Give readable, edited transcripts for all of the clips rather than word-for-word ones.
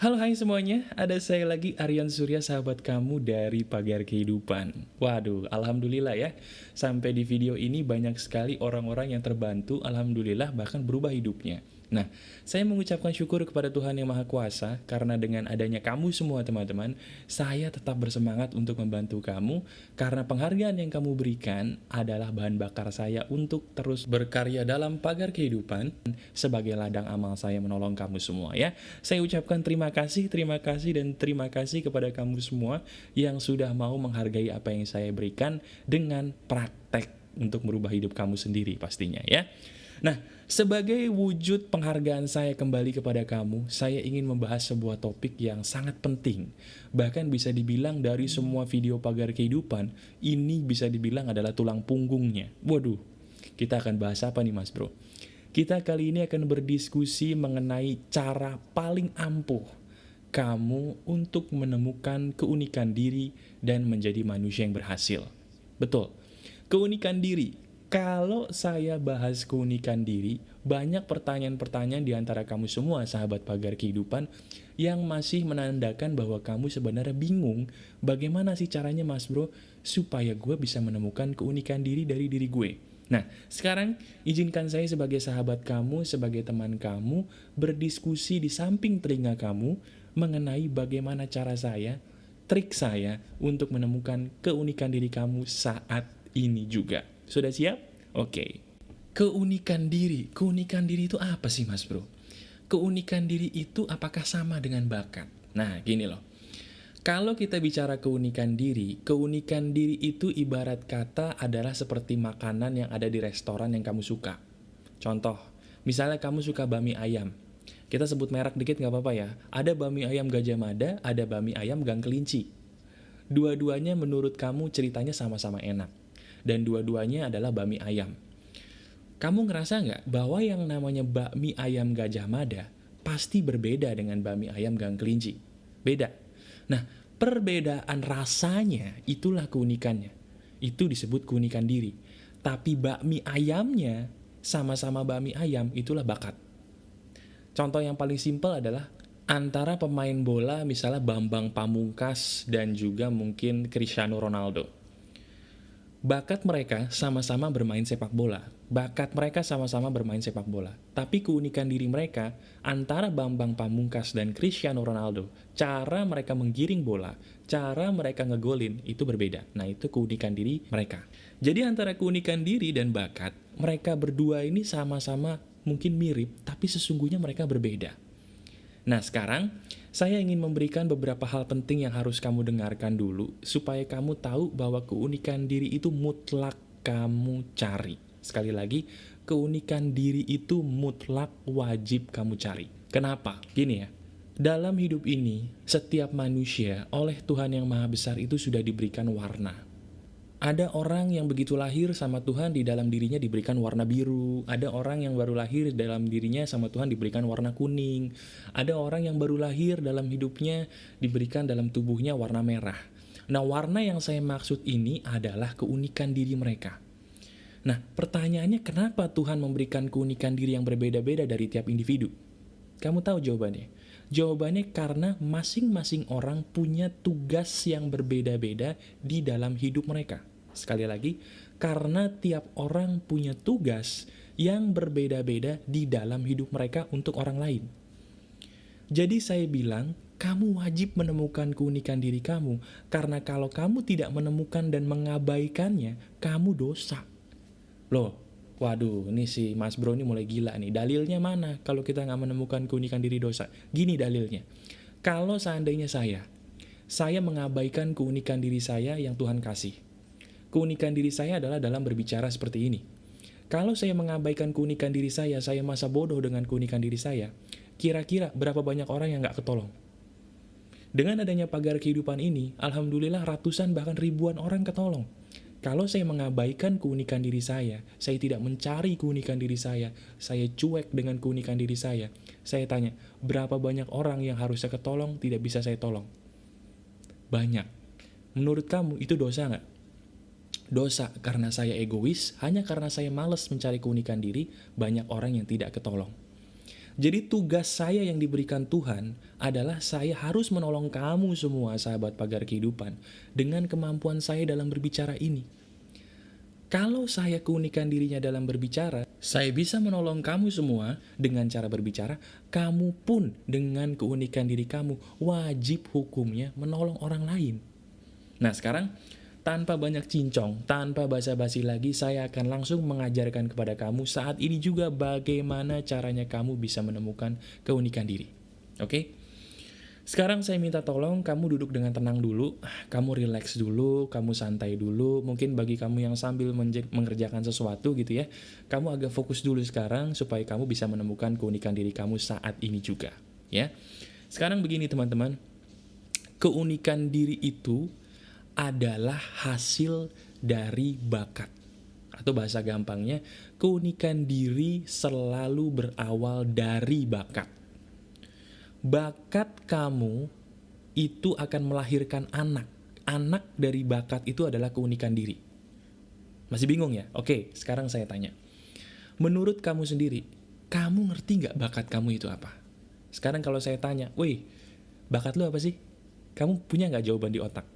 Halo hai semuanya, ada saya lagi Aryan Surya, sahabat kamu dari Pagar Kehidupan. Waduh, alhamdulillah ya, sampai di video ini banyak sekali orang-orang yang terbantu, alhamdulillah bahkan berubah hidupnya. Nah, saya mengucapkan syukur kepada Tuhan Yang Maha Kuasa, karena dengan adanya kamu semua teman-teman, saya tetap bersemangat untuk membantu kamu, karena penghargaan yang kamu berikan adalah bahan bakar saya untuk terus berkarya dalam Pagar Kehidupan, sebagai ladang amal saya menolong kamu semua ya. Saya ucapkan terima kasih, dan terima kasih kepada kamu semua yang sudah mau menghargai apa yang saya berikan dengan praktek untuk merubah hidup kamu sendiri pastinya ya. Nah, sebagai wujud penghargaan saya kembali kepada kamu, saya ingin membahas sebuah topik yang sangat penting. Bahkan bisa dibilang dari semua video Pagar Kehidupan, ini bisa dibilang adalah tulang punggungnya. Waduh, kita akan bahas apa nih mas bro? Kita kali ini akan berdiskusi mengenai cara paling ampuh kamu untuk menemukan keunikan diri dan menjadi manusia yang berhasil. Betul, keunikan diri. Kalau saya bahas keunikan diri, banyak pertanyaan-pertanyaan di antara kamu semua, sahabat Pagar Kehidupan, yang masih menandakan bahwa kamu sebenarnya bingung, bagaimana sih caranya mas bro, supaya gue bisa menemukan keunikan diri dari diri gue. Nah, sekarang izinkan saya sebagai sahabat kamu, sebagai teman kamu, berdiskusi di samping telinga kamu, mengenai bagaimana cara saya, trik saya, untuk menemukan keunikan diri kamu saat ini juga. Sudah siap? Oke. Keunikan diri itu apa sih mas bro? Keunikan diri itu apakah sama dengan bakat? Nah, gini loh. Kalau kita bicara keunikan diri itu ibarat kata adalah seperti makanan yang ada di restoran yang kamu suka. Contoh, misalnya kamu suka bami ayam. Kita sebut merek dikit nggak apa-apa ya. Ada bami ayam Gajah Mada, ada bami ayam Gang Kelinci. Dua-duanya menurut kamu ceritanya sama-sama enak. Dan dua-duanya adalah bami ayam. Kamu ngerasa nggak bahwa yang namanya bakmi ayam Gajah Mada pasti berbeda dengan bakmi ayam Gang Kelinci? Beda. Nah, perbedaan rasanya itulah keunikannya. Itu disebut keunikan diri. Tapi bakmi ayamnya sama-sama bakmi ayam itulah bakat. Contoh yang paling simpel adalah antara pemain bola misalnya Bambang Pamungkas dan juga mungkin Cristiano Ronaldo. Bakat mereka sama-sama bermain sepak bola. Bakat mereka sama-sama bermain sepak bola. Tapi keunikan diri mereka antara Bambang Pamungkas dan Cristiano Ronaldo, cara mereka menggiring bola, cara mereka ngegolin itu berbeda. Nah, itu keunikan diri mereka. Jadi antara keunikan diri dan bakat, mereka berdua ini sama-sama mungkin mirip, tapi sesungguhnya mereka berbeda. Nah, sekarang saya ingin memberikan beberapa hal penting yang harus kamu dengarkan dulu, supaya kamu tahu bahwa keunikan diri itu mutlak kamu cari. Sekali lagi, keunikan diri itu mutlak wajib kamu cari. Kenapa? Gini ya, dalam hidup ini, setiap manusia oleh Tuhan Yang Maha Besar itu sudah diberikan warna. Ada orang yang begitu lahir sama Tuhan di dalam dirinya diberikan warna biru. Ada orang yang baru lahir dalam dirinya sama Tuhan diberikan warna kuning. Ada orang yang baru lahir dalam hidupnya diberikan dalam tubuhnya warna merah. Nah, warna yang saya maksud ini adalah keunikan diri mereka. Nah, pertanyaannya kenapa Tuhan memberikan keunikan diri yang berbeda-beda dari tiap individu? Kamu tahu jawabannya? Jawabannya karena masing-masing orang punya tugas yang berbeda-beda di dalam hidup mereka. Sekali lagi, karena tiap orang punya tugas yang berbeda-beda di dalam hidup mereka untuk orang lain. Jadi saya bilang, kamu wajib menemukan keunikan diri kamu, karena kalau kamu tidak menemukan dan mengabaikannya, kamu dosa. Loh, waduh, ini si Mas Bro ini mulai gila nih. Dalilnya mana kalau kita nggak menemukan keunikan diri dosa? Gini dalilnya. Kalau seandainya saya mengabaikan keunikan diri saya yang Tuhan kasih. Keunikan diri saya adalah dalam berbicara seperti ini. Kalau saya mengabaikan keunikan diri saya masa bodoh dengan keunikan diri saya, kira-kira berapa banyak orang yang nggak ketolong? Dengan adanya Pagar Kehidupan ini, alhamdulillah ratusan bahkan ribuan orang ketolong. Kalau saya mengabaikan keunikan diri saya tidak mencari keunikan diri saya cuek dengan keunikan diri saya tanya, berapa banyak orang yang harusnya ketolong tidak bisa saya tolong? Banyak. Menurut kamu itu dosa nggak? Dosa karena saya egois, hanya karena saya malas mencari keunikan diri, banyak orang yang tidak ketolong. Jadi tugas saya yang diberikan Tuhan adalah saya harus menolong kamu semua sahabat pagar kehidupan dengan kemampuan saya dalam berbicara ini. Kalau saya keunikan dirinya dalam berbicara, saya bisa menolong kamu semua dengan cara berbicara, kamu pun dengan keunikan diri kamu wajib hukumnya menolong orang lain. Nah sekarang, tanpa banyak cincong, tanpa basa-basi lagi, saya akan langsung mengajarkan kepada kamu saat ini juga bagaimana caranya kamu bisa menemukan keunikan diri. Oke? Sekarang saya minta tolong kamu duduk dengan tenang dulu, kamu relax dulu, kamu santai dulu. Mungkin bagi kamu yang sambil mengerjakan sesuatu gitu ya, kamu agak fokus dulu sekarang supaya kamu bisa menemukan keunikan diri kamu saat ini juga. Ya, sekarang begini teman-teman, keunikan diri itu adalah hasil dari bakat. Atau bahasa gampangnya, keunikan diri selalu berawal dari bakat. Bakat kamu itu akan melahirkan anak. Anak dari bakat itu adalah keunikan diri. Masih bingung ya? Oke, sekarang saya tanya. Menurut kamu sendiri, kamu ngerti nggak bakat kamu itu apa? Sekarang kalau saya tanya, woi, bakat lu apa sih? Kamu punya nggak jawaban di otak?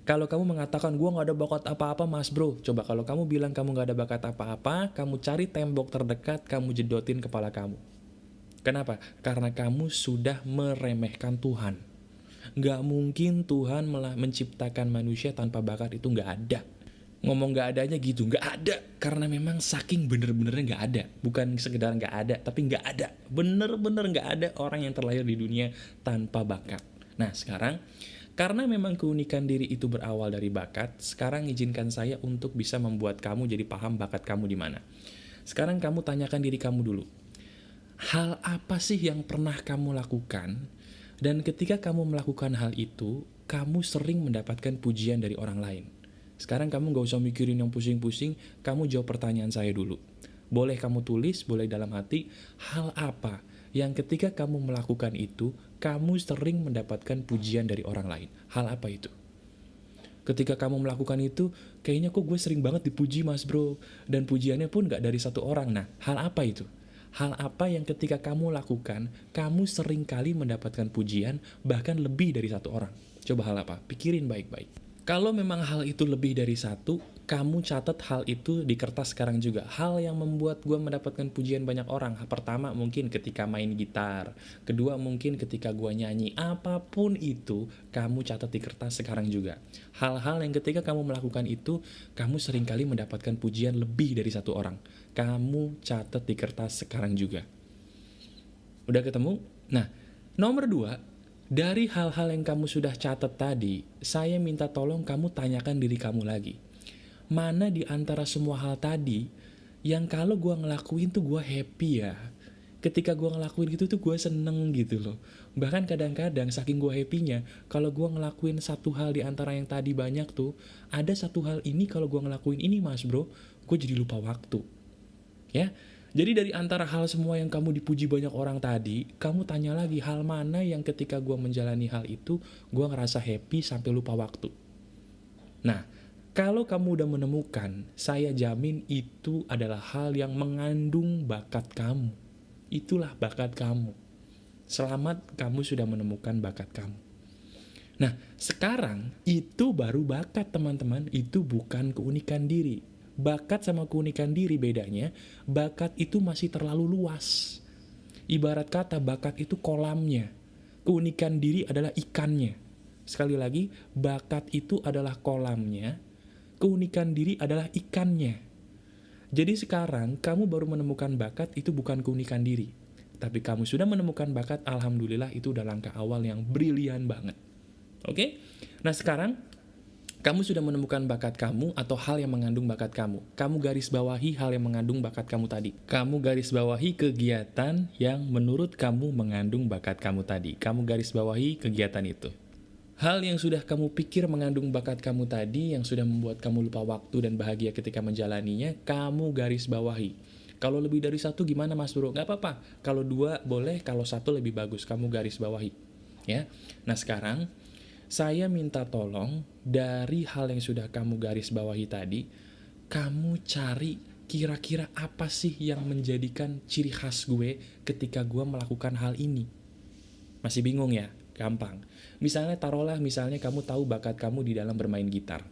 Kalau kamu mengatakan, gua nggak ada bakat apa-apa mas bro. Coba kalau kamu bilang kamu nggak ada bakat apa-apa, kamu cari tembok terdekat, kamu jedotin kepala kamu. Kenapa? Karena kamu sudah meremehkan Tuhan. Nggak mungkin Tuhan malah menciptakan manusia tanpa bakat, itu nggak ada. Ngomong nggak adanya gitu, nggak ada. Karena memang saking bener-benernya nggak ada. Bukan sekedar nggak ada, tapi nggak ada. Bener-bener nggak ada orang yang terlahir di dunia tanpa bakat. Nah sekarang, karena memang keunikan diri itu berawal dari bakat, sekarang izinkan saya untuk bisa membuat kamu jadi paham bakat kamu di mana. Sekarang kamu tanyakan diri kamu dulu. Hal apa sih yang pernah kamu lakukan, dan ketika kamu melakukan hal itu, kamu sering mendapatkan pujian dari orang lain? Sekarang kamu gak usah mikirin yang pusing-pusing, kamu jawab pertanyaan saya dulu. Boleh kamu tulis, boleh dalam hati, hal apa yang ketika kamu melakukan itu, kamu sering mendapatkan pujian dari orang lain? Hal apa itu? Ketika kamu melakukan itu, kayaknya kok gue sering banget dipuji mas bro, dan pujiannya pun gak dari satu orang. Nah, hal apa itu? Hal apa yang ketika kamu lakukan, kamu sering kali mendapatkan pujian, bahkan lebih dari satu orang? Coba hal apa? Pikirin baik-baik. Kalau memang hal itu lebih dari satu, kamu catat hal itu di kertas sekarang juga. Hal yang membuat gue mendapatkan pujian banyak orang. Pertama mungkin ketika main gitar. Kedua mungkin ketika gue nyanyi. Apapun itu, kamu catat di kertas sekarang juga. Hal-hal yang ketika kamu melakukan itu, kamu seringkali mendapatkan pujian lebih dari satu orang. Kamu catat di kertas sekarang juga. Udah ketemu? Nah, nomor 2, dari hal-hal yang kamu sudah catat tadi, saya minta tolong kamu tanyakan diri kamu lagi. Mana di antara semua hal tadi yang kalau gue ngelakuin tuh gue happy ya? Ketika gue ngelakuin gitu tuh gue seneng gitu loh. Bahkan kadang-kadang saking gue happy-nya, kalau gue ngelakuin satu hal di antara yang tadi banyak tuh, ada satu hal ini kalau gue ngelakuin ini mas bro, gue jadi lupa waktu. Ya, jadi dari antara hal semua yang kamu dipuji banyak orang tadi, kamu tanya lagi hal mana yang ketika gue menjalani hal itu, gue ngerasa happy sampai lupa waktu. Nah, kalau kamu udah menemukan, saya jamin itu adalah hal yang mengandung bakat kamu. Itulah bakat kamu. Selamat kamu sudah menemukan bakat kamu. Nah, sekarang itu baru bakat teman-teman, itu bukan keunikan diri. Bakat sama keunikan diri bedanya, bakat itu masih terlalu luas. Ibarat kata bakat itu kolamnya, keunikan diri adalah ikannya. Sekali lagi, bakat itu adalah kolamnya, keunikan diri adalah ikannya. Jadi sekarang kamu baru menemukan bakat itu bukan keunikan diri. Tapi kamu sudah menemukan bakat, alhamdulillah itu udah langkah awal yang brilian banget. Oke? Nah sekarang, kamu sudah menemukan bakat kamu atau hal yang mengandung bakat kamu. Kamu garis bawahi hal yang mengandung bakat kamu tadi. Kamu garis bawahi kegiatan yang menurut kamu mengandung bakat kamu tadi. Kamu garis bawahi kegiatan itu. Hal yang sudah kamu pikir mengandung bakat kamu tadi, yang sudah membuat kamu lupa waktu dan bahagia ketika menjalaninya, kamu garis bawahi. Kalau lebih dari satu gimana mas bro? Gak apa-apa. Kalau 2 boleh, kalau 1 lebih bagus. Kamu garis bawahi. Ya. Nah sekarang, saya minta tolong dari hal yang sudah kamu garis bawahi tadi, kamu cari kira-kira apa sih yang menjadikan ciri khas gue ketika gue melakukan hal ini? Masih bingung ya? Gampang. Misalnya taruhlah misalnya kamu tahu bakat kamu di dalam bermain gitar.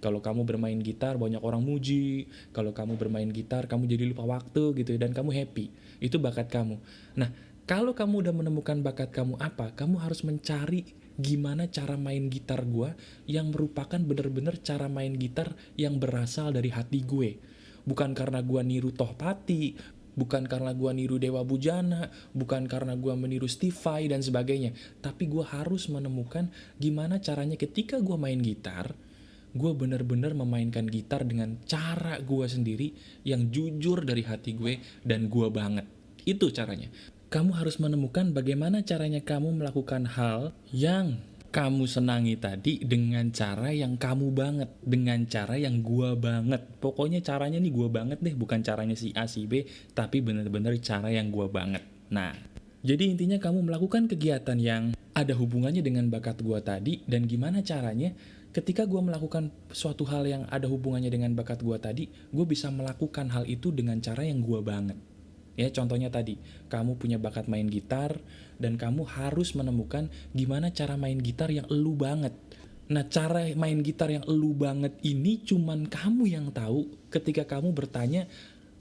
Kalau kamu bermain gitar banyak orang muji, kalau kamu bermain gitar kamu jadi lupa waktu gitu dan kamu happy. Itu bakat kamu. Nah, kalau kamu udah menemukan bakat kamu apa, kamu harus mencari gimana cara main gitar gue yang merupakan bener-bener cara main gitar yang berasal dari hati gue. Bukan karena gue niru Tohpati, bukan karena gue niru Dewa Bujana, bukan karena gue meniru Steve Vai dan sebagainya. Tapi gue harus menemukan gimana caranya ketika gue main gitar, gue bener-bener memainkan gitar dengan cara gue sendiri yang jujur dari hati gue dan gue banget. Itu caranya. Kamu harus menemukan bagaimana caranya kamu melakukan hal yang kamu senangi tadi dengan cara yang kamu banget, dengan cara yang gua banget. Pokoknya caranya nih gua banget deh, bukan caranya si A, si B, tapi bener-bener cara yang gua banget. Nah, jadi intinya kamu melakukan kegiatan yang ada hubungannya dengan bakat gua tadi, dan gimana caranya ketika gua melakukan suatu hal yang ada hubungannya dengan bakat gua tadi, gua bisa melakukan hal itu dengan cara yang gua banget. Ya, contohnya tadi, kamu punya bakat main gitar, dan kamu harus menemukan gimana cara main gitar yang elu banget. Nah, cara main gitar yang elu banget ini cuman kamu yang tahu ketika kamu bertanya,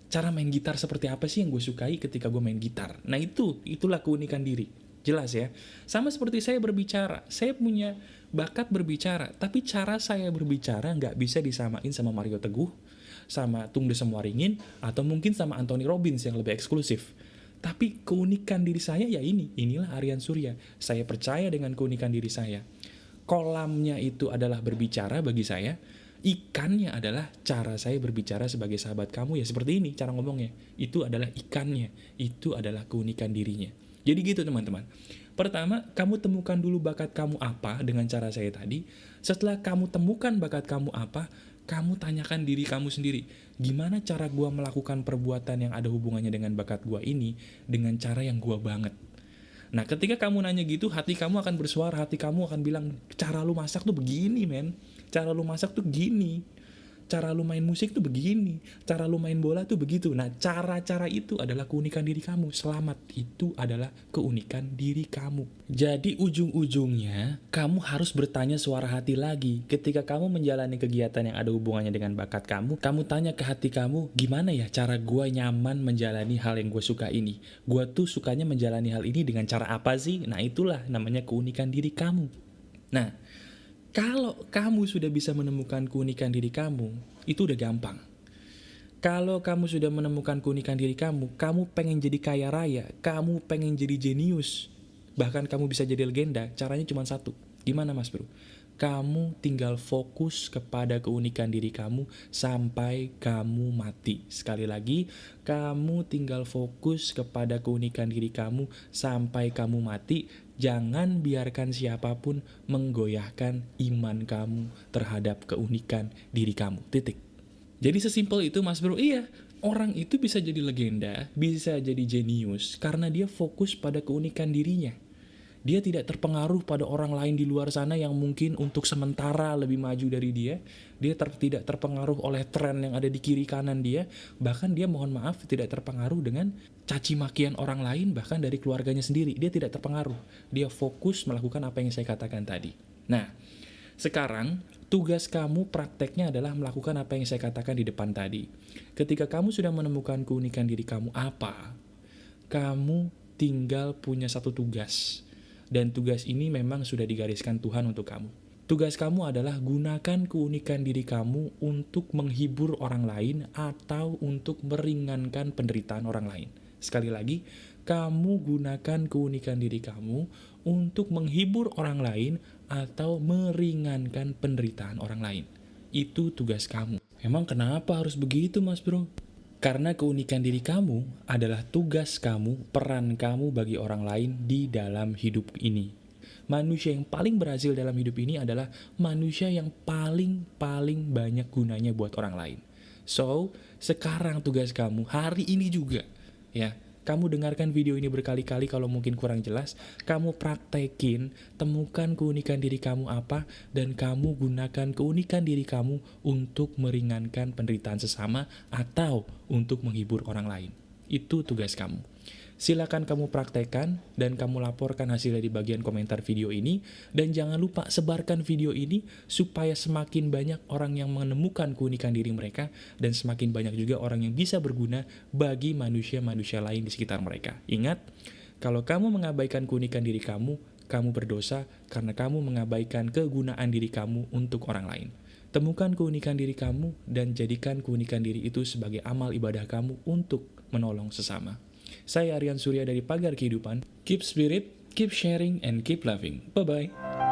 cara main gitar seperti apa sih yang gue sukai ketika gue main gitar. Nah, itulah keunikan diri. Jelas ya? Sama seperti saya berbicara, saya punya bakat berbicara, tapi cara saya berbicara nggak bisa disamain sama Mario Teguh, sama Tung Desem Waringin, atau mungkin sama Anthony Robbins yang lebih eksklusif. Tapi keunikan diri saya ya inilah Aryan Surya. Saya percaya dengan keunikan diri saya. Kolamnya itu adalah berbicara bagi saya, ikannya adalah cara saya berbicara sebagai sahabat kamu ya seperti ini cara ngomongnya. Itu adalah ikannya, itu adalah keunikan dirinya. Jadi gitu teman-teman. Pertama, kamu temukan dulu bakat kamu apa dengan cara saya tadi. Setelah kamu temukan bakat kamu apa, kamu tanyakan diri kamu sendiri, gimana cara gua melakukan perbuatan yang ada hubungannya dengan bakat gua ini dengan cara yang gua banget. Nah, ketika kamu nanya gitu, hati kamu akan bersuara, hati kamu akan bilang, cara lu masak tuh begini, men. Cara lu masak tuh gini. Cara lu main musik tuh begini. Cara lu main bola tuh begitu. Nah, cara-cara itu adalah keunikan diri kamu. Selamat, itu adalah keunikan diri kamu. Jadi ujung-ujungnya, kamu harus bertanya suara hati lagi. Ketika kamu menjalani kegiatan yang ada hubungannya dengan bakat kamu tanya ke hati kamu, gimana ya cara gue nyaman menjalani hal yang gue suka ini? Gue tuh sukanya menjalani hal ini dengan cara apa sih? Nah, itulah namanya keunikan diri kamu. Nah, kalau kamu sudah bisa menemukan keunikan diri kamu, itu udah gampang. Kalau kamu sudah menemukan keunikan diri kamu pengen jadi kaya raya, kamu pengen jadi jenius, bahkan kamu bisa jadi legenda, caranya cuma satu. Gimana mas bro? Kamu tinggal fokus kepada keunikan diri kamu sampai kamu mati. Sekali lagi, kamu tinggal fokus kepada keunikan diri kamu sampai kamu mati. Jangan biarkan siapapun menggoyahkan iman kamu terhadap keunikan diri kamu. Titik. Jadi sesimpel itu mas bro. Iya, orang itu bisa jadi legenda, bisa jadi jenius karena dia fokus pada keunikan dirinya. Dia tidak terpengaruh pada orang lain di luar sana yang mungkin untuk sementara lebih maju dari dia. Dia tidak terpengaruh oleh tren yang ada di kiri kanan dia. Bahkan dia mohon maaf tidak terpengaruh dengan caci makian orang lain bahkan dari keluarganya sendiri. Dia tidak terpengaruh. Dia fokus melakukan apa yang saya katakan tadi. Nah, sekarang tugas kamu prakteknya adalah melakukan apa yang saya katakan di depan tadi. Ketika kamu sudah menemukan keunikan diri kamu apa, kamu tinggal punya satu tugas. Dan tugas ini memang sudah digariskan Tuhan untuk kamu. Tugas kamu adalah gunakan keunikan diri kamu untuk menghibur orang lain atau untuk meringankan penderitaan orang lain. Sekali lagi, kamu gunakan keunikan diri kamu untuk menghibur orang lain atau meringankan penderitaan orang lain. Itu tugas kamu. Emang kenapa harus begitu mas bro? Karena keunikan diri kamu adalah tugas kamu, peran kamu bagi orang lain di dalam hidup ini. Manusia yang paling berhasil dalam hidup ini adalah manusia yang paling banyak gunanya buat orang lain. So, sekarang tugas kamu hari ini juga, ya, kamu dengarkan video ini berkali-kali kalau mungkin kurang jelas, kamu praktekin, temukan keunikan diri kamu apa, dan kamu gunakan keunikan diri kamu untuk meringankan penderitaan sesama atau untuk menghibur orang lain. Itu tugas kamu. Silakan kamu praktekkan dan kamu laporkan hasilnya di bagian komentar video ini. Dan jangan lupa sebarkan video ini supaya semakin banyak orang yang menemukan keunikan diri mereka dan semakin banyak juga orang yang bisa berguna bagi manusia-manusia lain di sekitar mereka. Ingat, kalau kamu mengabaikan keunikan diri kamu, kamu berdosa karena kamu mengabaikan kegunaan diri kamu untuk orang lain. Temukan keunikan diri kamu dan jadikan keunikan diri itu sebagai amal ibadah kamu untuk menolong sesama. Saya Aryan Surya dari Pagar Kehidupan. Keep spirit, keep sharing, and keep loving. Bye-bye.